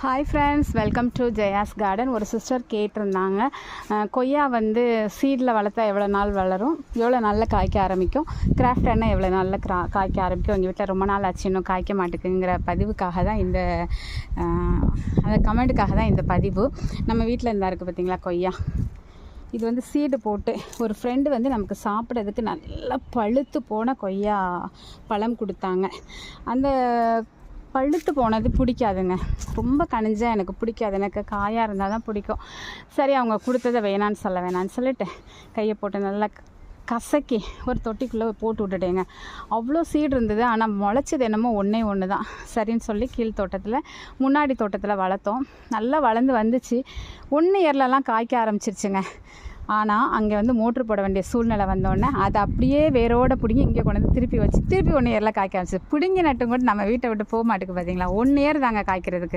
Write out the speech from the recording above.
Hi friends, welcome to Jaya's garden. ஒரு sister கேட்டிருந்தாங்க, கொய்யா வந்து சீடில் வளர்த்தா எவ்வளோ நாள் வளரும், எவ்வளோ நாளில் காய்க்க ஆரம்பிக்கும், கிராஃப்ட் எண்ணெய் எவ்வளோ நாளில் காய்க்க ஆரம்பிக்கும், எங்கள் வீட்டில் ரொம்ப நாள் ஆச்சு இன்னும் காய்க்க மாட்டேங்குங்கிற பதிவுக்காக தான் அந்த கமெண்ட்டுக்காக தான் இந்த பதிவு. நம்ம வீட்டில் இருந்தால் இருக்குது பார்த்திங்களா கொய்யா, இது வந்து சீடு போட்டு ஒரு ஃப்ரெண்டு வந்து நமக்கு சாப்பிட்றதுக்கு நல்லா பழுத்து போன கொய்யா பழம் கொடுத்தாங்க. அந்த பழுத்து போனது பிடிக்காதுங்க, ரொம்ப கனிஞ்சால் எனக்கு பிடிக்காது, எனக்கு காயாக இருந்தால் தான் பிடிக்கும். சரி, அவங்க கொடுத்ததை வேணான்னு சொல்லிட்டு கையை போட்டு நல்லா கசக்கி ஒரு தொட்டிக்குள்ளே போட்டு விட்டுட்டேங்க. அவ்வளோ சீடு இருந்தது, ஆனால் முளைச்சது என்னமோ ஒன்று தான். சரின்னு சொல்லி கீழ் தோட்டத்தில் முன்னாடி தோட்டத்தில் வளர்த்தோம். நல்லா வளர்ந்து வந்துச்சு. 1 இயர்லலாம் காய்க்க ஆரம்பிச்சிருச்சுங்க. ஆனால் அங்கே வந்து மோட்ரு போட வேண்டிய சூழ்நிலை வந்தோடனே அதை அப்படியே வேரோட பிடுங்கி இங்கே கொண்டு வந்து திருப்பி 1 இயரில் காய்க்க ஆரம்பிச்சு. பிடுங்கி நட்டும் கூட நம்ம வீட்டை விட்டு போக மாட்டேங்குது பார்த்தீங்களா. 1 இயர் தாங்க காய்க்கிறதுக்கு.